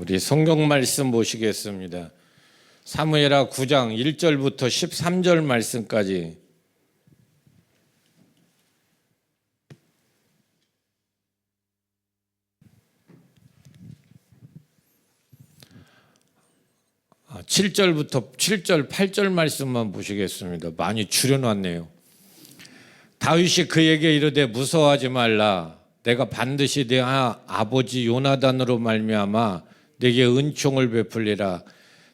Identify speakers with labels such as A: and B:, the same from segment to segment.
A: 우리 성경 말씀 보시겠습니다. 사무엘하 9장 1절부터 13절 말씀까지. 아, 7절부터 7절, 8절 말씀만 보시겠습니다. 많이 줄여놨네요. 다윗이 그에게 이르되 무서워하지 말라. 내가 반드시 내 아버지 요나단으로 말미암아 내게 은총을 베풀리라.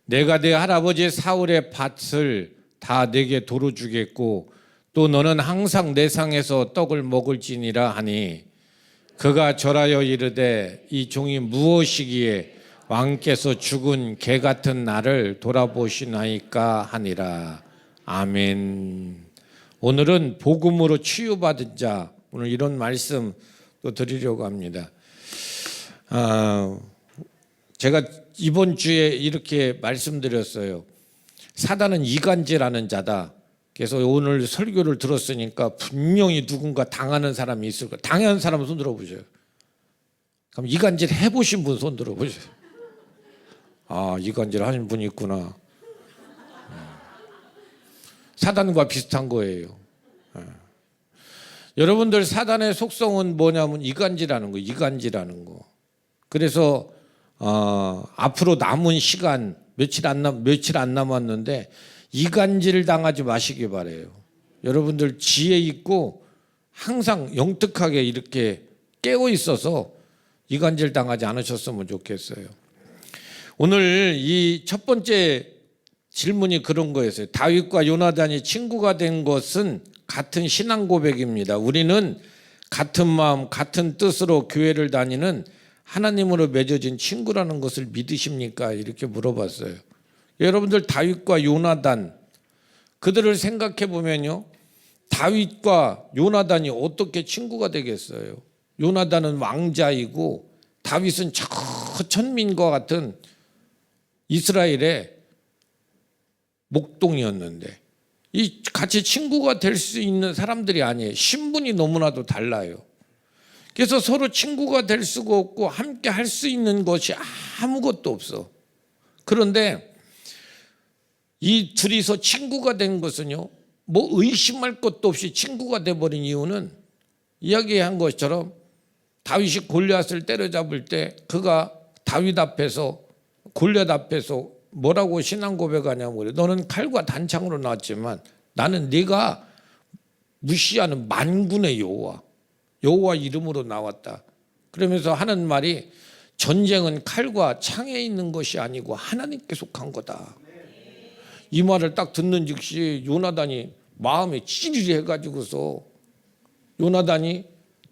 A: 내가 내 할아버지 사울의 밭을 다 내게 도로 주겠고 또 너는 항상 내 상에서 떡을 먹을지니라 하니 그가 절하여 이르되 이 종이 무엇이기에 왕께서 죽은 개 같은 나를 돌아보시나이까 하니라. 아멘. 오늘은 복음으로 치유받은 자, 오늘 이런 말씀 또 드리려고 합니다. 제가 이번 주에 이렇게 말씀드렸어요. 사단은 이간질하는 자다. 그래서 오늘 설교를 들었으니까 분명히 누군가 당하는 사람이 있을 거예요. 당한 사람 손 들어보세요. 그럼 이간질 해보신 분 손 들어보세요. 아, 이간질 하신 분이 있구나. 사단과 비슷한 거예요. 여러분들 사단의 속성은 뭐냐면 이간질하는 거, 이간질하는 거. 그래서 앞으로 남은 시간 며칠 안 남았는데 이간질 당하지 마시기 바래요. 여러분들 지혜 있고 항상 영특하게 이렇게 깨어 있어서 이간질 당하지 않으셨으면 좋겠어요. 오늘 이 첫 번째 질문이 그런 거였어요. 다윗과 요나단이 친구가 된 것은 같은 신앙 고백입니다. 우리는 같은 마음, 같은 뜻으로 교회를 다니는 하나님으로 맺어진 친구라는 것을 믿으십니까? 이렇게 물어봤어요. 여러분들 다윗과 요나단, 그들을 생각해 보면요, 다윗과 요나단이 어떻게 친구가 되겠어요? 요나단은 왕자이고 다윗은 저 천민과 같은 이스라엘의 목동이었는데 이 같이 친구가 될 수 있는 사람들이 아니에요. 신분이 너무나도 달라요. 그래서 서로 친구가 될 수가 없고 함께 할 수 있는 것이 아무것도 없어. 그런데 이 둘이서 친구가 된 것은요, 뭐 의심할 것도 없이 친구가 돼버린 이유는 이야기한 것처럼 다윗이 골리앗을 때려잡을 때 그가 다윗 앞에서 골리앗 앞에서 뭐라고 신앙 고백하냐면 그래. 너는 칼과 단창으로 나왔지만 나는 네가 무시하는 만군의 여호와 이름으로 나왔다. 그러면서 하는 말이 전쟁은 칼과 창에 있는 것이 아니고 하나님께 속한 거다. 이 말을 딱 듣는 즉시 요나단이 마음에 찌릿해가지고서 요나단이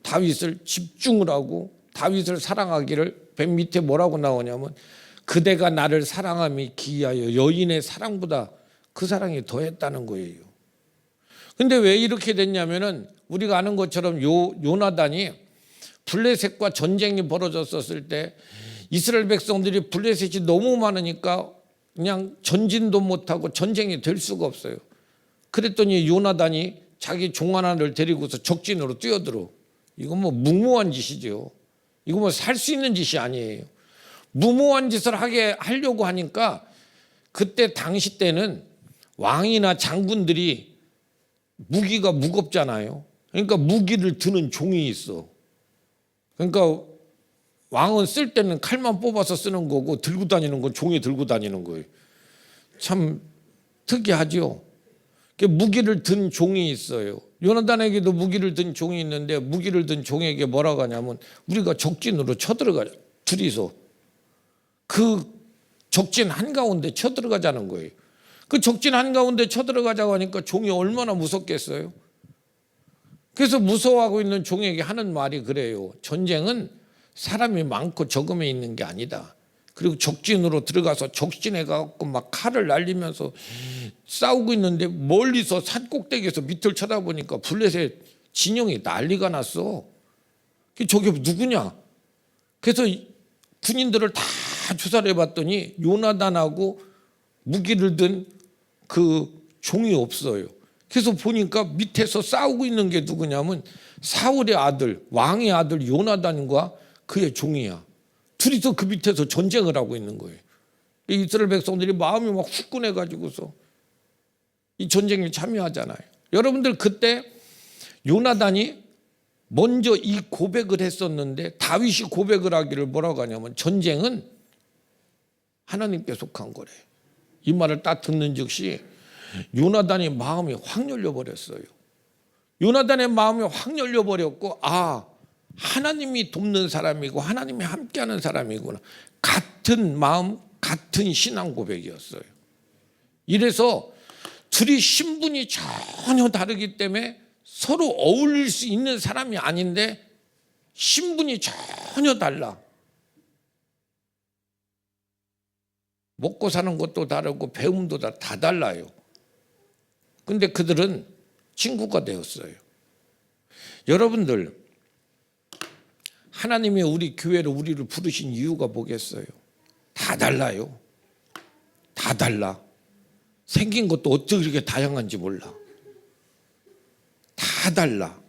A: 다윗을 집중을 하고 다윗을 사랑하기를 맨 밑에 뭐라고 나오냐면 그대가 나를 사랑함이 기이하여 여인의 사랑보다 그 사랑이 더했다는 거예요. 근데 왜 이렇게 됐냐면은 우리가 아는 것처럼 요나단이 블레셋과 전쟁이 벌어졌었을 때 이스라엘 백성들이 블레셋이 너무 많으니까 그냥 전진도 못하고 전쟁이 될 수가 없어요. 그랬더니 요나단이 자기 종 하나를 데리고서 적진으로 뛰어들어. 이건 뭐 무모한 짓이죠. 이거 뭐 살 수 있는 짓이 아니에요. 무모한 짓을 하려고 하니까 그때 당시 때는 왕이나 장군들이 무기가 무겁잖아요. 그러니까 무기를 드는 종이 있어. 그러니까 왕은 쓸 때는 칼만 뽑아서 쓰는 거고 들고 다니는 건 종이 들고 다니는 거예요. 참 특이하죠. 무기를 든 종이 있어요. 요나단에게도 무기를 든 종이 있는데 무기를 든 종에게 뭐라고 하냐면 우리가 적진으로 쳐들어가자. 둘이서. 그 적진 한가운데 쳐들어가자는 거예요. 그 적진 한가운데 쳐들어가자고 하니까 종이 얼마나 무섭겠어요. 그래서 무서워하고 있는 종에게 하는 말이 그래요. 전쟁은 사람이 많고 적음에 있는 게 아니다. 그리고 적진으로 들어가서 적진에 가서 막 칼을 날리면서 싸우고 있는데 멀리서 산 꼭대기에서 밑을 쳐다보니까 블레셋 진영이 난리가 났어. 저게 누구냐? 그래서 군인들을 다 조사를 해봤더니 요나단하고 무기를 든 그 종이 없어요. 그래서 보니까 밑에서 싸우고 있는 게 누구냐면 사울의 아들, 왕의 아들 요나단과 그의 종이야. 둘이서 그 밑에서 전쟁을 하고 있는 거예요. 이스라엘 백성들이 마음이 막 후끈해가지고서 이 전쟁에 참여하잖아요. 여러분들 그때 요나단이 먼저 이 고백을 했었는데 다윗이 고백을 하기를 뭐라고 하냐면 전쟁은 하나님께 속한 거래. 이 말을 딱 듣는 즉시 요나단의 마음이 확 열려버렸어요. 요나단의 마음이 확 열려버렸고 하나님이 돕는 사람이고 하나님이 함께하는 사람이구나. 같은 마음 같은 신앙 고백이었어요. 이래서 둘이 신분이 전혀 다르기 때문에 서로 어울릴 수 있는 사람이 아닌데 신분이 전혀 달라. 먹고 사는 것도 다르고 배움도 다 달라요. 근데 그들은 친구가 되었어요. 여러분들 하나님이 우리 교회로 우리를 부르신 이유가 뭐겠어요? 다 달라요. 다 달라. 생긴 것도 어떻게 그렇게 다양한지 몰라. 다 달라.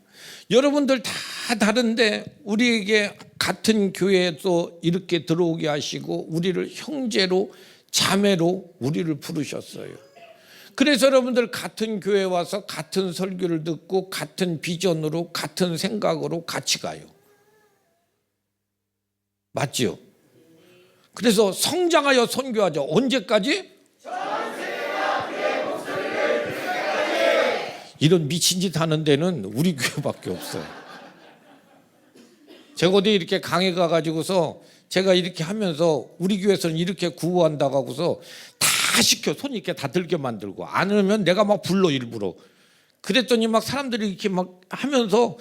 A: 여러분들 다 다른데 우리에게 같은 교회에서 이렇게 들어오게 하시고 우리를 형제로 자매로 우리를 부르셨어요. 그래서 여러분들 같은 교회에 와서 같은 설교를 듣고 같은 비전으로 같은 생각으로 같이 가요. 맞지요? 그래서 성장하여 선교하자. 언제까지? 이런 미친 짓 하는 데는 우리 교회밖에 없어요. 제가 어디 이렇게 강의 가가지고서 제가 이렇게 하면서 우리 교회에서는 이렇게 구호한다고 하고서 다 시켜. 손 이렇게 다 들게 만들고 안 하면 내가 막 불러 일부러. 그랬더니 막 사람들이 이렇게 막 하면서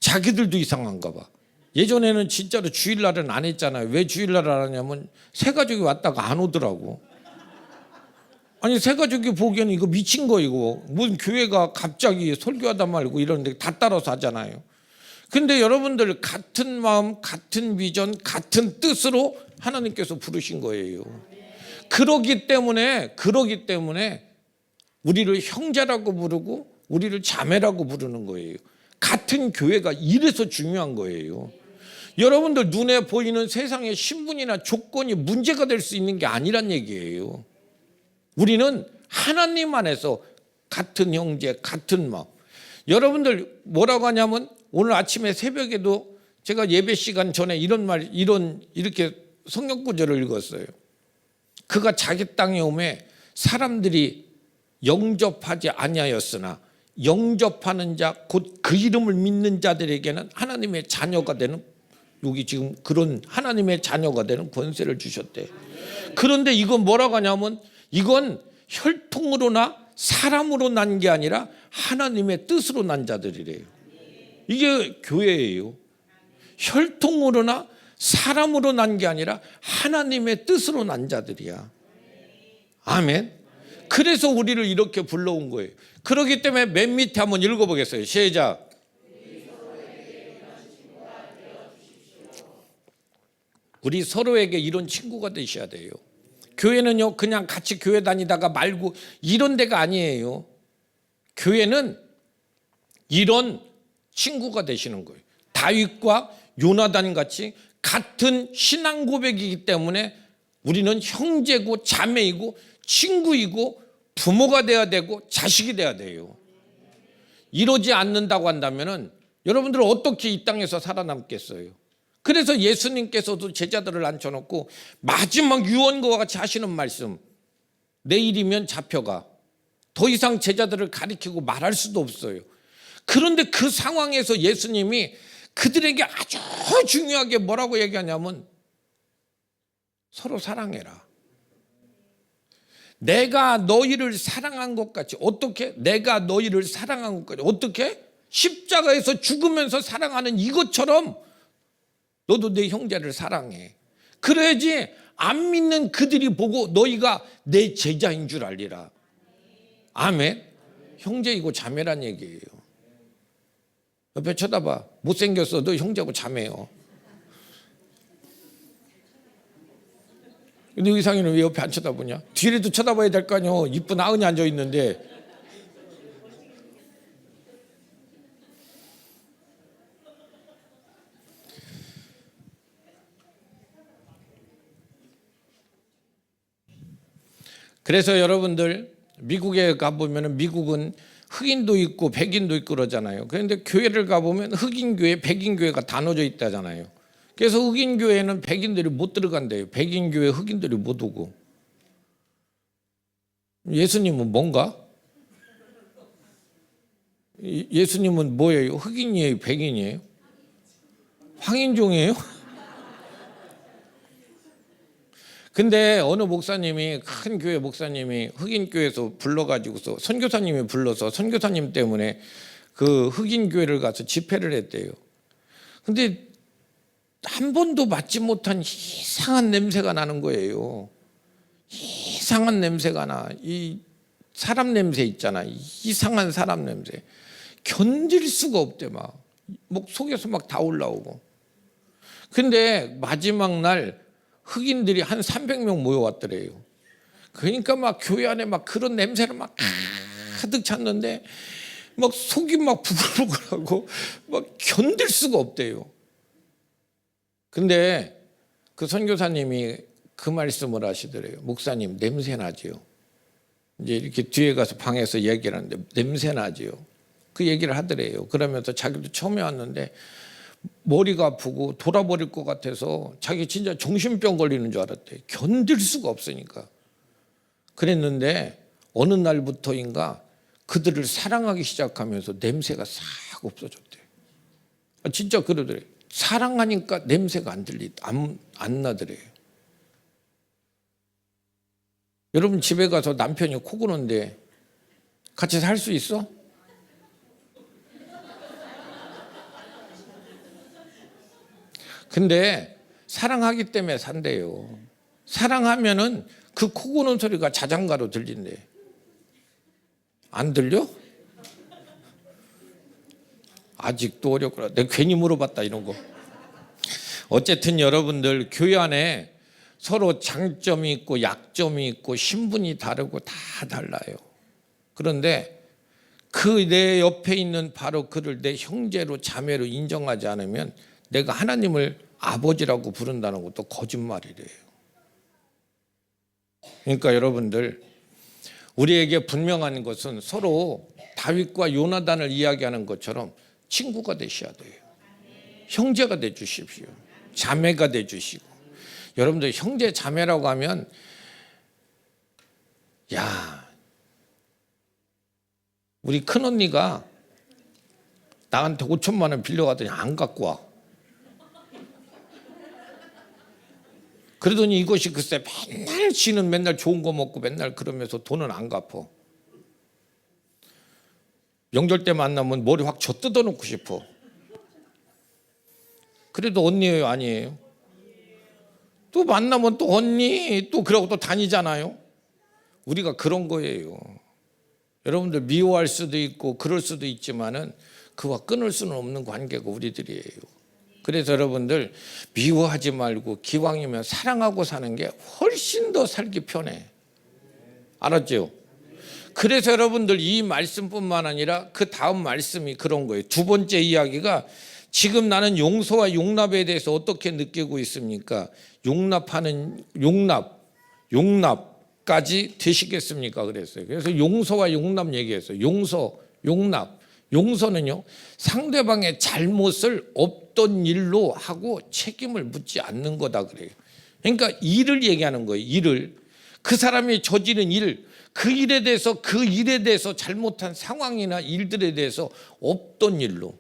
A: 자기들도 이상한가 봐. 예전에는 진짜로 주일날은 안 했잖아요. 왜 주일날 안 하냐면 새가족이 왔다가 안 오더라고. 아니 새가족이 보기에는 이거 미친 거 이거. 무슨 교회가 갑자기 설교하다 말고 이러는데 다 따라서 하잖아요. 근데 여러분들 같은 마음, 같은 비전, 같은 뜻으로 하나님께서 부르신 거예요. 그러기 때문에 우리를 형제라고 부르고 우리를 자매라고 부르는 거예요. 같은 교회가 이래서 중요한 거예요. 여러분들 눈에 보이는 세상의 신분이나 조건이 문제가 될 수 있는 게 아니란 얘기예요. 우리는 하나님 안에서 같은 형제, 같은 마음. 여러분들 뭐라고 하냐면 오늘 아침에 새벽에도 제가 예배 시간 전에 이렇게 성경 구절을 읽었어요. 그가 자기 땅에 오매 사람들이 영접하지 아니하였으나 영접하는 자 곧 그 이름을 믿는 자들에게는 하나님의 자녀가 되는, 여기 지금 그런 하나님의 자녀가 되는 권세를 주셨대. 그런데 이건 뭐라고 하냐면 이건 혈통으로나 사람으로 난 게 아니라 하나님의 뜻으로 난 자들이래요. 이게 교회예요. 혈통으로나 사람으로 난 게 아니라 하나님의 뜻으로 난 자들이야. 아멘. 그래서 우리를 이렇게 불러온 거예요. 그렇기 때문에 맨 밑에 한번 읽어보겠어요. 시작. 우리 서로에게 이런 친구가 되셔야 돼요. 교회는요 그냥 같이 교회 다니다가 말고 이런 데가 아니에요. 교회는 이런 친구가 되시는 거예요. 다윗과 요나단 같이 같은 신앙 고백이기 때문에 우리는 형제고 자매이고 친구이고 부모가 돼야 되고 자식이 돼야 돼요. 이러지 않는다고 한다면 여러분들은 어떻게 이 땅에서 살아남겠어요? 그래서 예수님께서도 제자들을 앉혀놓고 마지막 유언과 같이 하시는 말씀, 내일이면 잡혀가. 더 이상 제자들을 가리키고 말할 수도 없어요. 그런데 그 상황에서 예수님이 그들에게 아주 중요하게 뭐라고 얘기하냐면 서로 사랑해라. 내가 너희를 사랑한 것 같이. 어떻게? 내가 너희를 사랑한 것 같이. 어떻게? 십자가에서 죽으면서 사랑하는 이것처럼 너도 내 형제를 사랑해. 그래야지 안 믿는 그들이 보고 너희가 내 제자인 줄 알리라. 아멘. 형제이고 자매란 얘기예요. 옆에 쳐다봐. 못생겼어. 너 형제고 자매요. 근데 의상이는 왜 옆에 안 쳐다보냐? 뒤에도 쳐다봐야 될 거 아니야. 이쁜 아은이 앉아 있는데. 그래서 여러분들 미국에 가보면 미국은 흑인도 있고 백인도 있고 그러잖아요. 그런데 교회를 가보면 흑인 교회, 백인 교회가 다 나눠져 있다잖아요. 그래서 흑인 교회는 백인들이 못 들어간대요. 백인 교회 흑인들이 못 오고. 예수님은 뭔가? 예수님은 뭐예요? 흑인이에요? 백인이에요? 황인종이에요? 근데 어느 목사님이, 큰 교회 목사님이 흑인 교회에서 불러가지고서 선교사님이 불러서 선교사님 때문에 그 흑인 교회를 가서 집회를 했대요. 근데 한 번도 맡지 못한 이상한 냄새가 나는 거예요. 이상한 냄새가 나. 이 사람 냄새 있잖아. 이상한 사람 냄새. 견딜 수가 없대. 막 목 속에서 막 다 올라오고. 근데 마지막 날 흑인들이 한 300명 모여왔더래요. 그러니까 막 교회 안에 막 그런 냄새를 막 가득 찼는데 막 속이 막 부글부글하고 막 견딜 수가 없대요. 근데 그 선교사님이 그 말씀을 하시더래요. 목사님, 냄새 나지요. 이제 이렇게 뒤에 가서 방에서 얘기를 하는데 냄새 나지요. 그 얘기를 하더래요. 그러면서 자기도 처음에 왔는데 머리가 아프고 돌아버릴 것 같아서 자기 진짜 정신병 걸리는 줄 알았대. 견딜 수가 없으니까. 그랬는데 어느 날부터인가 그들을 사랑하기 시작하면서 냄새가 싹 없어졌대. 진짜 그러더래요. 사랑하니까 냄새가 안 나더래요. 여러분 집에 가서 남편이 코 고는데 같이 살 수 있어? 근데 사랑하기 때문에 산대요. 사랑하면은 그 코 고는 소리가 자장가로 들린대. 안 들려? 아직도 어렵구나. 내가 괜히 물어봤다 이런 거. 어쨌든 여러분들 교회 안에 서로 장점이 있고 약점이 있고 신분이 다르고 다 달라요. 그런데 그 내 옆에 있는 바로 그를 내 형제로 자매로 인정하지 않으면 내가 하나님을 아버지라고 부른다는 것도 거짓말이래요. 그러니까 여러분들 우리에게 분명한 것은 서로 다윗과 요나단을 이야기하는 것처럼 친구가 되셔야 돼요. 형제가 돼 주십시오. 자매가 돼 주시고. 여러분들 형제 자매라고 하면 야, 우리 큰언니가 나한테 5천만 원 빌려가더니 안 갖고 와. 그러더니 이것이 글쎄 맨날 지는 맨날 좋은 거 먹고 맨날 그러면서 돈은 안 갚어. 명절 때 만나면 머리 확 젖 뜯어놓고 싶어. 그래도 언니예요, 아니에요? 또 만나면 또 언니 또 그러고 또 다니잖아요. 우리가 그런 거예요. 여러분들 미워할 수도 있고 그럴 수도 있지만은 그와 끊을 수는 없는 관계가 우리들이에요. 그래서 여러분들 미워하지 말고 기왕이면 사랑하고 사는 게 훨씬 더 살기 편해. 알았죠? 그래서 여러분들 이 말씀뿐만 아니라 그 다음 말씀이 그런 거예요. 두 번째 이야기가 지금 나는 용서와 용납에 대해서 어떻게 느끼고 있습니까? 용납까지 되시겠습니까? 그랬어요. 그래서 용서와 용납 얘기했어요. 용서, 용납. 용서는요, 상대방의 잘못을 없던 일로 하고 책임을 묻지 않는 거다 그래요. 그러니까 일을 얘기하는 거예요. 일을. 그 사람이 저지른 일, 그 일에 대해서 잘못한 상황이나 일들에 대해서 없던 일로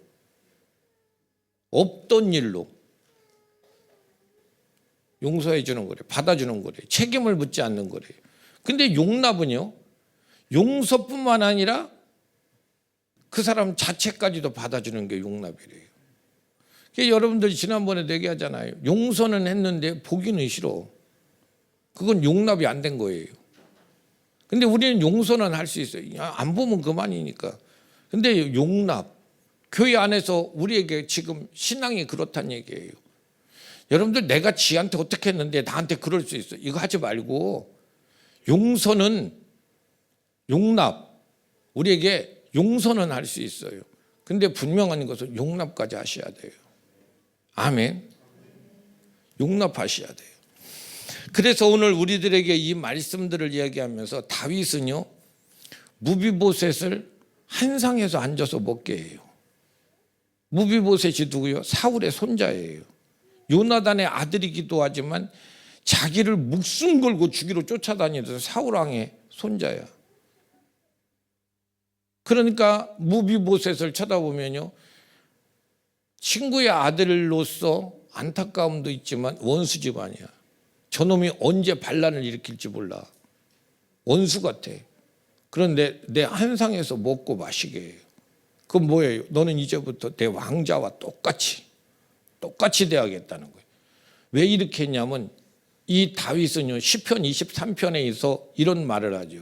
A: 용서해 주는 거래요. 받아주는 거래요. 책임을 묻지 않는 거래요. 근데 용납은요, 용서뿐만 아니라 그 사람 자체까지도 받아주는 게 용납이래요. 그러니까 여러분들 지난번에도 얘기하잖아요. 용서는 했는데 보기는 싫어. 그건 용납이 안 된 거예요. 근데 우리는 용서는 할 수 있어요. 안 보면 그만이니까. 근데 용납, 교회 안에서 우리에게 지금 신앙이 그렇다는 얘기예요. 여러분들 내가 지한테 어떻게 했는데 나한테 그럴 수 있어. 이거 하지 말고 용서는 용납, 우리에게 용서는 할 수 있어요. 근데 분명한 것은 용납까지 하셔야 돼요. 아멘. 용납하셔야 돼요. 그래서 오늘 우리들에게 이 말씀들을 이야기하면서 다윗은요, 무비보셋을 한상에서 앉아서 먹게 해요. 무비보셋이 누구요? 사울의 손자예요. 요나단의 아들이기도 하지만 자기를 목숨 걸고 죽이러 쫓아다니던 사울왕의 손자야. 그러니까 무비보셋을 쳐다보면요, 친구의 아들로서 안타까움도 있지만 원수 집안이야. 저놈이 언제 반란을 일으킬지 몰라. 원수 같아. 그런데 내 한상에서 먹고 마시게 해요. 그건 뭐예요? 너는 이제부터 내 왕자와 똑같이 대하겠다는 거예요. 왜 이렇게 했냐면 이 다윗은요, 시편 23편에서 이런 말을 하죠.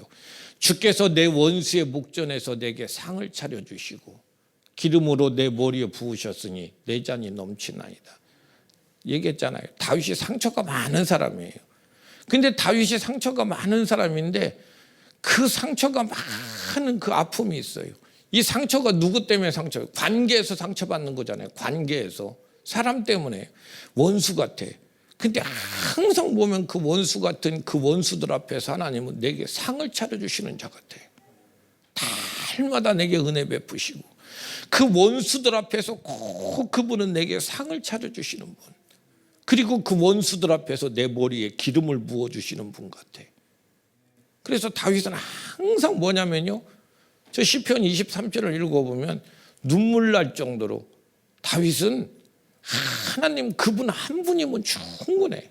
A: 주께서 내 원수의 목전에서 내게 상을 차려주시고 기름으로 내 머리에 부으셨으니 내 잔이 넘치나이다. 얘기했잖아요. 다윗이 상처가 많은 사람이에요. 근데 다윗이 상처가 많은 사람인데 그 상처가 많은 그 아픔이 있어요. 이 상처가 누구 때문에 상처예요? 관계에서 상처받는 거잖아요. 관계에서. 사람 때문에. 원수 같아. 근데 항상 보면 그 원수 같은 그 원수들 앞에서 하나님은 내게 상을 차려주시는 자 같아. 달마다 내게 은혜 베푸시고 그 원수들 앞에서 꼭 그분은 내게 상을 차려주시는 분. 그리고 그 원수들 앞에서 내 머리에 기름을 부어주시는 분 같아. 그래서 다윗은 항상 뭐냐면요, 저 시편 23편을 읽어보면 눈물 날 정도로 다윗은 하나님 그분 한 분이면 충분해.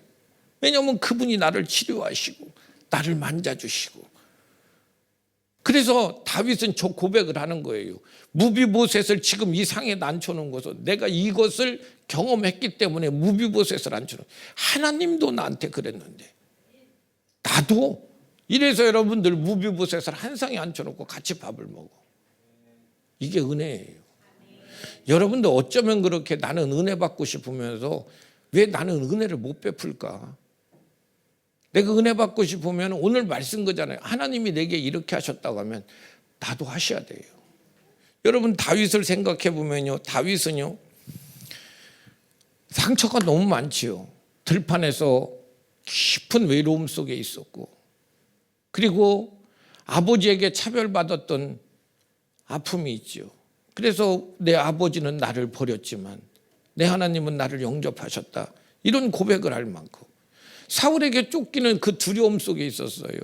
A: 왜냐하면 그분이 나를 치료하시고 나를 만져주시고. 그래서 다윗은 저 고백을 하는 거예요. 무비보셋을 지금 이 상에 앉혀놓은 것은 내가 이것을 경험했기 때문에 무비보셋을 앉혀놓은, 하나님도 나한테 그랬는데 나도. 이래서 여러분들 무비보셋을 한 상에 앉혀놓고 같이 밥을 먹어. 이게 은혜예요. 여러분들 어쩌면 그렇게 나는 은혜 받고 싶으면서 왜 나는 은혜를 못 베풀까? 내가 은혜 받고 싶으면 오늘 말씀 거잖아요. 하나님이 내게 이렇게 하셨다고 하면 나도 하셔야 돼요. 여러분 다윗을 생각해 보면요, 다윗은요 상처가 너무 많지요. 들판에서 깊은 외로움 속에 있었고, 그리고 아버지에게 차별받았던 아픔이 있죠. 그래서 내 아버지는 나를 버렸지만 내 하나님은 나를 영접하셨다. 이런 고백을 할 만큼 사울에게 쫓기는 그 두려움 속에 있었어요.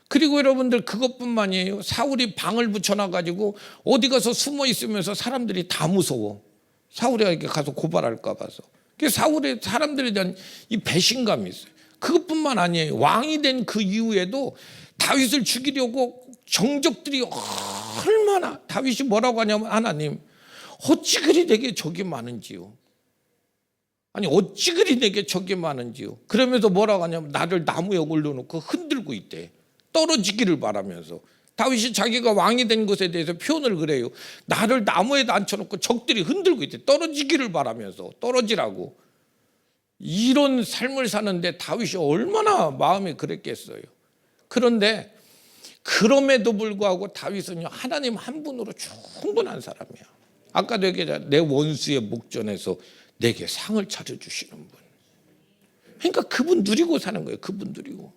A: 그리고 여러분들 그것뿐만이에요. 사울이 방을 붙여놔가지고 어디 가서 숨어 있으면서 사람들이 다 무서워. 사울에게 가서 고발할까 봐서. 그래서 사울의 사람들에 대한 이 배신감이 있어요. 그것뿐만 아니에요. 왕이 된 그 이후에도 다윗을 죽이려고 정적들이 얼마나, 다윗이 뭐라고 하냐면 하나님 어찌 그리 내게 적이 많은지요. 아니 어찌 그리 내게 적이 많은지요. 그러면서 뭐라고 하냐면 나를 나무에 올려놓고 흔들고 있대. 떨어지기를 바라면서. 다윗이 자기가 왕이 된 것에 대해서 표현을 그래요. 나를 나무에 앉혀놓고 적들이 흔들고 있대. 떨어지기를 바라면서. 떨어지라고. 이런 삶을 사는데 다윗이 얼마나 마음이 그랬겠어요. 그런데 그럼에도 불구하고 다윗은 하나님 한 분으로 충분한 사람이야. 아까도 얘기했잖아. 내 원수의 목전에서 내게 상을 차려주시는 분. 그러니까 그분 누리고 사는 거예요. 그분 누리고.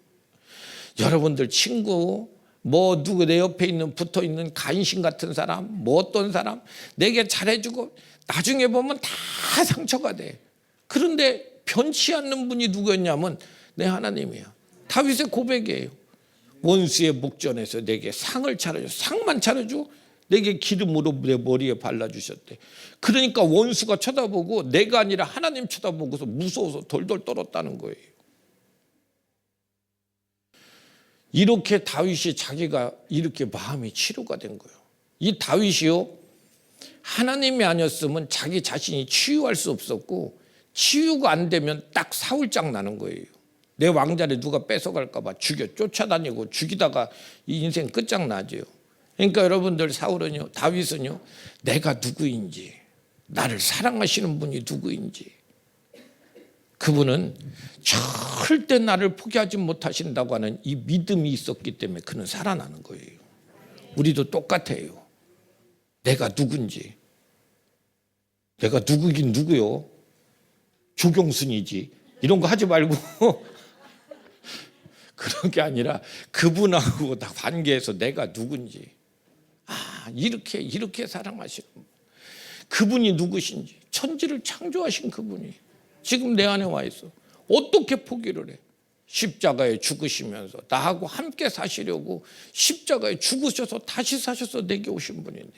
A: 여러분들 친구, 뭐 누구 내 옆에 있는 붙어있는 간신 같은 사람, 뭐 어떤 사람 내게 잘해주고 나중에 보면 다 상처가 돼. 그런데 변치 않는 분이 누구였냐면 내 하나님이야. 다윗의 고백이에요. 원수의 목전에서 내게 상을 차려줘. 상만 차려줘. 내게 기름으로 내 머리에 발라주셨대. 그러니까 원수가 쳐다보고 내가 아니라 하나님 쳐다보고서 무서워서 덜덜 떨었다는 거예요. 이렇게 다윗이 자기가 이렇게 마음이 치료가 된 거예요. 이 다윗이요, 하나님이 아니었으면 자기 자신이 치유할 수 없었고, 치유가 안 되면 딱 사울장 나는 거예요. 내 왕자를 누가 뺏어갈까 봐 쫓아다니고 죽이다가 이 인생 끝장나죠. 그러니까 여러분들 사울은요, 다윗은요, 내가 누구인지, 나를 사랑하시는 분이 누구인지, 그분은 절대 나를 포기하지 못하신다고 하는 이 믿음이 있었기 때문에 그는 살아나는 거예요. 우리도 똑같아요. 내가 누군지. 내가 누구긴 누구요? 조경순이지. 이런 거 하지 말고 그런 게 아니라 그분하고 다 관계에서 내가 누군지, 이렇게 사랑하시는 분, 그분이 누구신지, 천지를 창조하신 그분이 지금 내 안에 와 있어. 어떻게 포기를 해? 십자가에 죽으시면서 나하고 함께 사시려고 십자가에 죽으셔서 다시 사셔서 내게 오신 분인데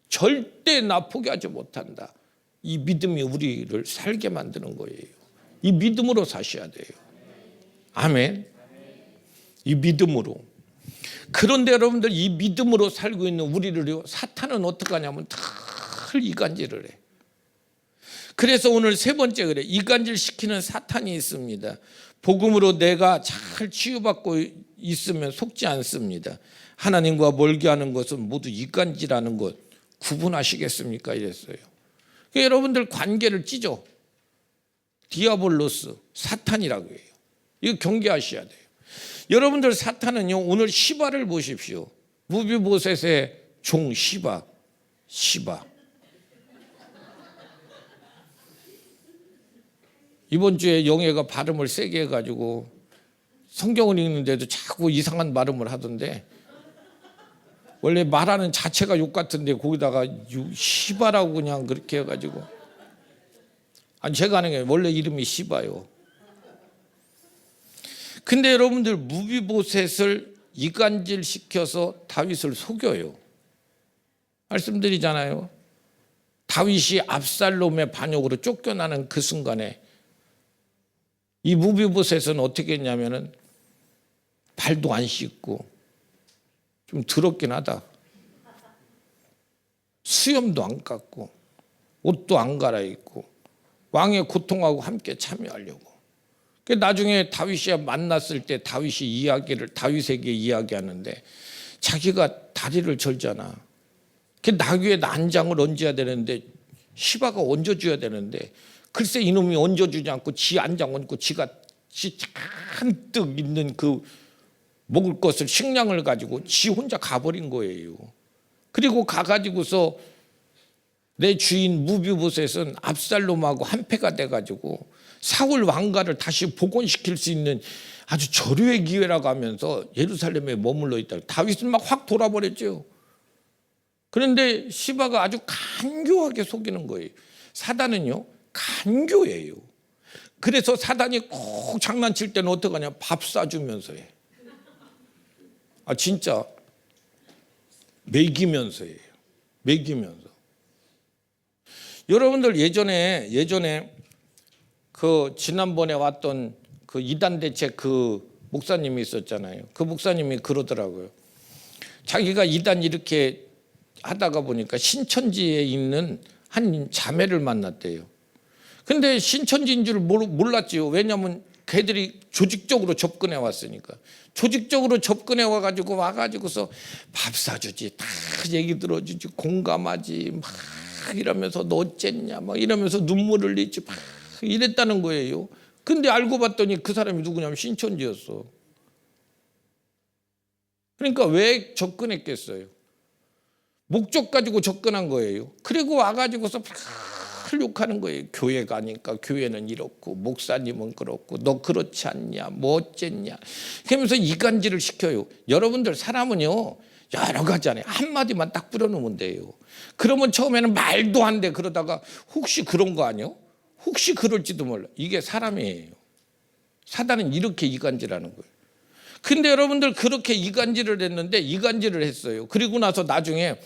A: 절대 나 포기하지 못한다. 이 믿음이 우리를 살게 만드는 거예요. 이 믿음으로 사셔야 돼요. 아멘. 이 믿음으로. 그런데 여러분들, 이 믿음으로 살고 있는 우리를 사탄은 어떻게 하냐면 늘 이간질을 해. 그래서 오늘 세 번째 그래. 이간질 시키는 사탄이 있습니다. 복음으로 내가 잘 치유받고 있으면 속지 않습니다. 하나님과 멀게 하는 것은 모두 이간질하는 것 구분하시겠습니까? 이랬어요. 그러니까 여러분들 관계를 찢어. 디아볼로스, 사탄이라고 해요. 이거 경계하셔야 돼요. 여러분들, 사탄은요, 오늘 시바를 보십시오. 무비보셋의 종 시바. 이번 주에 영애가 발음을 세게 해가지고 성경을 읽는데도 자꾸 이상한 발음을 하던데, 원래 말하는 자체가 욕 같은데 거기다가 시바라고 그냥 그렇게 해가지고, 아니 제가 하는 게 원래 이름이 시바요. 근데 여러분들, 무비보셋을 이간질 시켜서 다윗을 속여요. 말씀드리잖아요. 다윗이 압살롬의 반역으로 쫓겨나는 그 순간에 이 무비보셋은 어떻게 했냐면은 발도 안 씻고, 좀 더럽긴 하다, 수염도 안 깎고 옷도 안 갈아입고 왕의 고통하고 함께 참여하려고. 나중에 다윗이 만났을 때 다윗에게 이야기하는데 자기가 다리를 절잖아. 나귀에 난장을 얹어야 되는데 시바가 얹어줘야 되는데 글쎄 이놈이 얹어주지 않고 지 안장 얹고 지가 잔뜩 있는 그 먹을 것을 식량을 가지고 지 혼자 가버린 거예요. 그리고 가가지고서 내 주인 무비보셋은 압살롬하고 한패가 돼가지고 사울 왕가를 다시 복원시킬 수 있는 아주 절호의 기회라고 하면서 예루살렘에 머물러 있다. 다윗은 막 확 돌아버렸죠. 그런데 시바가 아주 간교하게 속이는 거예요. 사단은요, 간교예요. 그래서 사단이 꼭 장난칠 때는 어떻게 하냐, 밥 사주면서 해. 진짜 먹이면서 해요. 먹이면서. 여러분들, 예전에 그 지난번에 왔던 그 이단 대책 그 목사님이 있었잖아요. 그 목사님이 그러더라고요. 자기가 이단 이렇게 하다가 보니까 신천지에 있는 한 자매를 만났대요. 근데 신천지인 줄 몰랐지요. 왜냐하면 걔들이 조직적으로 접근해 왔으니까. 조직적으로 접근해 와가지고서 밥 사주지, 다 얘기 들어주지, 공감하지, 막 이러면서 너 어쨌냐, 막 이러면서 눈물 흘리지, 막 이랬다는 거예요. 근데 알고 봤더니 그 사람이 누구냐면 신천지였어. 그러니까 왜 접근했겠어요? 목적 가지고 접근한 거예요. 그리고 와가지고서 막 욕하는 거예요. 교회 가니까 교회는 이렇고 목사님은 그렇고 너 그렇지 않냐, 뭐 어쨌냐, 그러면서 이간질을 시켜요. 여러분들, 사람은요 여러 가지 안에 한마디만 딱 뿌려놓으면 돼요. 그러면 처음에는 말도 안 돼. 그러다가 혹시 그런 거 아니요? 혹시 그럴지도 몰라. 이게 사람이에요. 사단은 이렇게 이간질하는 거예요. 근데 여러분들, 그렇게 이간질을 했어요. 그리고 나서 나중에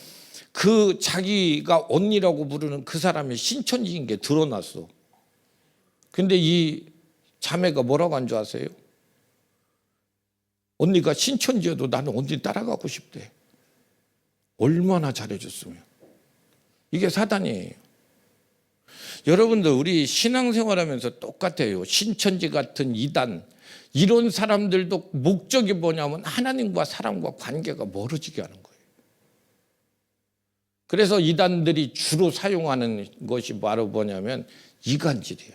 A: 그 자기가 언니라고 부르는 그 사람이 신천지인 게 드러났어. 근데 이 자매가 뭐라고 한 줄 아세요? 언니가 신천지여도 나는 언니 따라가고 싶대. 얼마나 잘해줬으면. 이게 사단이에요. 여러분들, 우리 신앙생활하면서 똑같아요. 신천지 같은 이단, 이런 사람들도 목적이 뭐냐면 하나님과 사람과 관계가 멀어지게 하는 거예요. 그래서 이단들이 주로 사용하는 것이 바로 뭐냐면 이간질이에요.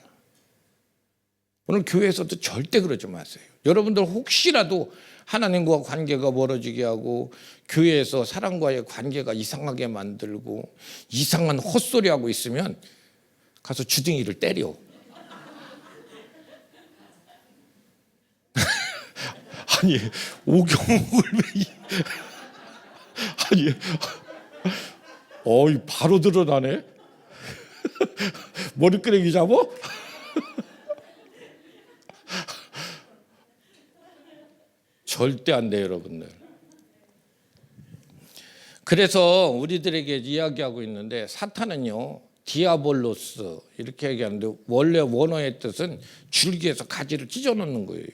A: 오늘 교회에서도 절대 그러지 마세요. 여러분들, 혹시라도 하나님과 관계가 멀어지게 하고 교회에서 사람과의 관계가 이상하게 만들고 이상한 헛소리하고 있으면 가서 주둥이를 때려. 아니 오경옥을 왜 아니 어이 바로 드러나네. 머리끄레기 잡어? 절대 안 돼요, 여러분들. 그래서 우리들에게 이야기하고 있는데 사탄은요 디아볼로스 이렇게 얘기하는데 원래 원어의 뜻은 줄기에서 가지를 찢어놓는 거예요.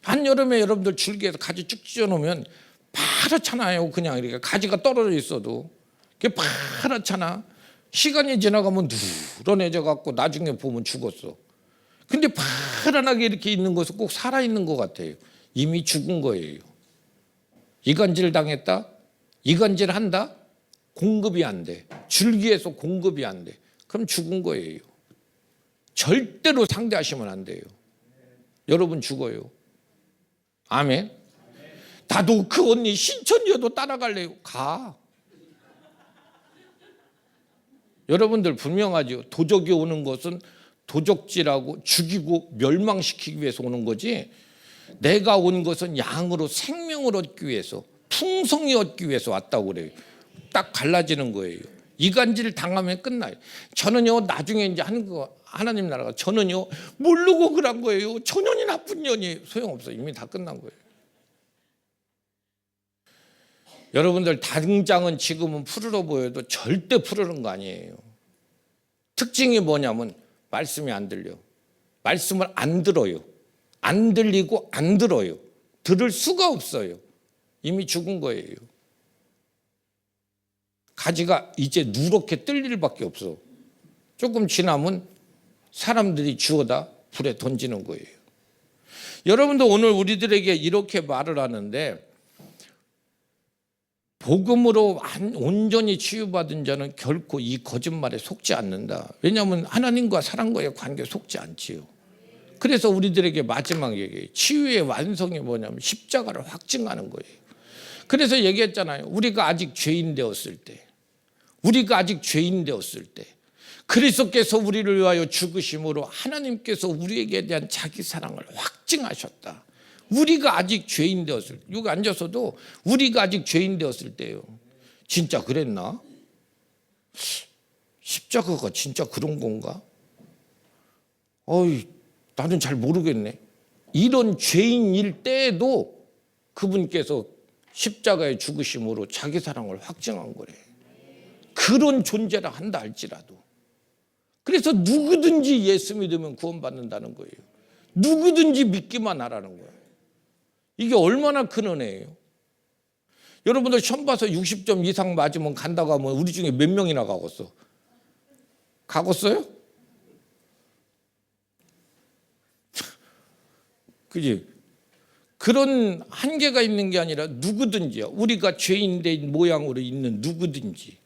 A: 한여름에 여러분들 줄기에서 가지 쭉 찢어놓으면 파랗잖아요. 그냥 이렇게 가지가 떨어져 있어도 그게 파랗잖아. 시간이 지나가면 누런해져 갖고 나중에 보면 죽었어. 근데 파란하게 이렇게 있는 것은 꼭 살아있는 것 같아요. 이미 죽은 거예요. 이간질 당했다? 이간질 한다? 공급이 안 돼. 줄기에서 공급이 안 돼. 그럼 죽은 거예요. 절대로 상대하시면 안 돼요. 여러분 죽어요. 아멘. 나도 그 언니 신천지여도 따라갈래요. 가. 여러분들 분명하죠. 도적이 오는 것은 도적질하고 죽이고 멸망시키기 위해서 오는 거지, 내가 온 것은 양으로 생명을 얻기 위해서, 풍성히 얻기 위해서 왔다고 그래요. 딱 갈라지는 거예요. 이간질 당하면 끝나요. 저는요 나중에 이제 하는 거 하나님 나라가 저는요 모르고 그런 거예요. 저 년이 나쁜 년이 소용없어. 이미 다 끝난 거예요. 여러분들 당장은 지금은 푸르러 보여도 절대 푸르는 거 아니에요. 특징이 뭐냐면 말씀이 안 들려. 말씀을 안 들어요. 안 들리고 안 들어요. 들을 수가 없어요. 이미 죽은 거예요. 가지가 이제 누렇게 뜰 일밖에 없어. 조금 지나면 사람들이 주워다 불에 던지는 거예요. 여러분도 오늘 우리들에게 이렇게 말을 하는데, 복음으로 온전히 치유받은 자는 결코 이 거짓말에 속지 않는다. 왜냐하면 하나님과 사람과의 관계에 속지 않지요. 그래서 우리들에게 마지막 얘기예요. 치유의 완성이 뭐냐면 십자가를 확증하는 거예요. 그래서 얘기했잖아요. 우리가 아직 죄인 되었을 때, 그리스도께서 우리를 위하여 죽으심으로 하나님께서 우리에게 대한 자기 사랑을 확증하셨다. 우리가 아직 죄인 되었을 때, 여기 앉아서도 우리가 아직 죄인 되었을 때요. 진짜 그랬나? 십자가가 진짜 그런 건가? 나는 잘 모르겠네. 이런 죄인일 때에도 그분께서 십자가에 죽으심으로 자기 사랑을 확증한 거래. 그런 존재라 한다 할지라도. 그래서 누구든지 예수 믿으면 구원받는다는 거예요. 누구든지 믿기만 하라는 거예요. 이게 얼마나 큰 은혜예요. 여러분들 시험 봐서 60점 이상 맞으면 간다고 하면 우리 중에 몇 명이나 가겠어? 가겠어요? 그지? 그런 한계가 있는 게 아니라 누구든지요. 우리가 죄인된 모양으로 있는 누구든지.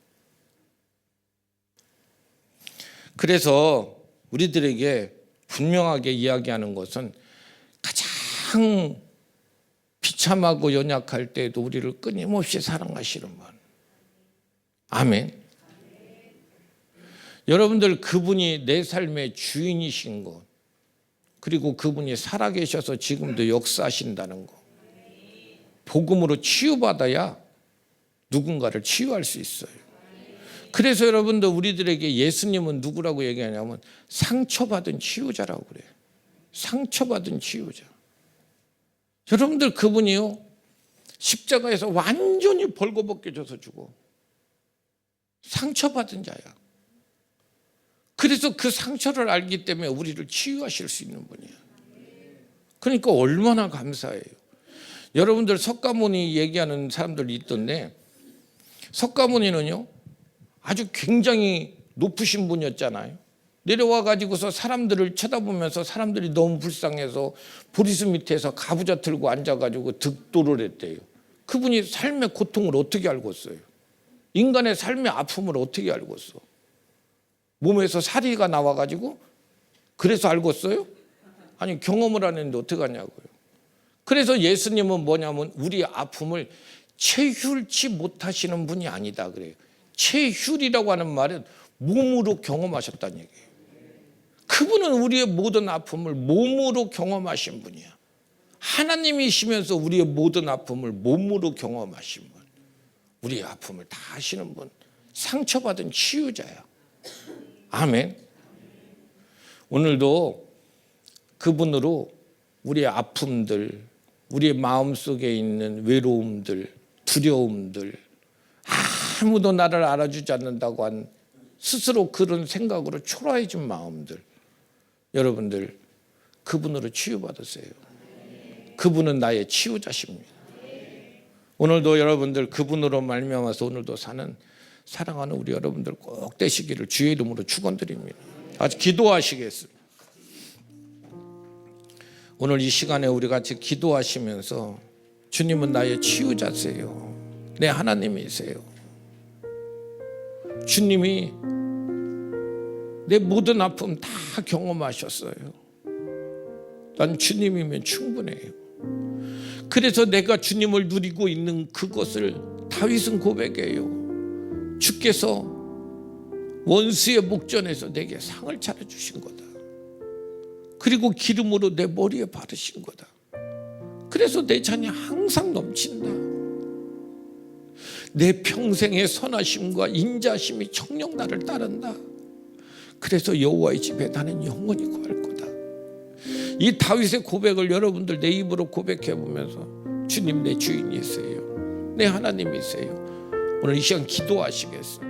A: 그래서 우리들에게 분명하게 이야기하는 것은 가장 비참하고 연약할 때에도 우리를 끊임없이 사랑하시는 분. 아멘. 여러분들 그분이 내 삶의 주인이신 것, 그리고 그분이 살아계셔서 지금도 역사하신다는 것, 복음으로 치유받아야 누군가를 치유할 수 있어요. 그래서 여러분들 우리들에게 예수님은 누구라고 얘기하냐면 상처받은 치유자라고 그래요. 상처받은 치유자. 여러분들 그분이요 십자가에서 완전히 벌거벗겨져서 죽어. 상처받은 자야. 그래서 그 상처를 알기 때문에 우리를 치유하실 수 있는 분이야. 그러니까 얼마나 감사해요. 여러분들 석가모니 얘기하는 사람들이 있던데, 석가모니는요 아주 굉장히 높으신 분이었잖아요. 내려와 가지고서 사람들을 쳐다보면서 사람들이 너무 불쌍해서 보리수 밑에서 가부좌 들고 앉아가지고 득도를 했대요. 그분이 삶의 고통을 어떻게 알겠어요? 인간의 삶의 아픔을 어떻게 알겠어? 몸에서 사리가 나와가지고 그래서 알겠어요? 아니 경험을 안 했는데 어떻게 하냐고요. 그래서 예수님은 뭐냐면 우리의 아픔을 체휼치 못하시는 분이 아니다 그래요. 체휼이라고 하는 말은 몸으로 경험하셨다는 얘기예요. 그분은 우리의 모든 아픔을 몸으로 경험하신 분이야. 하나님이시면서 우리의 모든 아픔을 몸으로 경험하신 분, 우리의 아픔을 다 아시는 분, 상처받은 치유자야. 아멘. 오늘도 그분으로 우리의 아픔들, 우리의 마음속에 있는 외로움들, 두려움들, 아무도 나를 알아주지 않는다고 한 스스로 그런 생각으로 초라해진 마음들, 여러분들 그분으로 치유받으세요. 그분은 나의 치유자십니다. 오늘도 여러분들 그분으로 말미암아서 오늘도 사는 사랑하는 우리 여러분들 꼭 되시기를 주의 이름으로 축원드립니다. 아주 기도하시겠습니다. 오늘 이 시간에 우리 같이 기도하시면서 주님은 나의 치유자세요. 내 하나님이세요. 주님이 내 모든 아픔 다 경험하셨어요. 난 주님이면 충분해요. 그래서 내가 주님을 누리고 있는 그것을 다윗은 고백해요. 주께서 원수의 목전에서 내게 상을 차려주신 거다. 그리고 기름으로 내 머리에 바르신 거다. 그래서 내 잔이 항상 넘친다. 내 평생의 선하심과 인자심이 정녕 나를 따른다. 그래서 여호와의 집에 나는 영원히 거할 거다. 이 다윗의 고백을 여러분들 내 입으로 고백해 보면서 주님 내 주인이세요. 내 하나님이세요. 오늘 이 시간 기도하시겠습니다.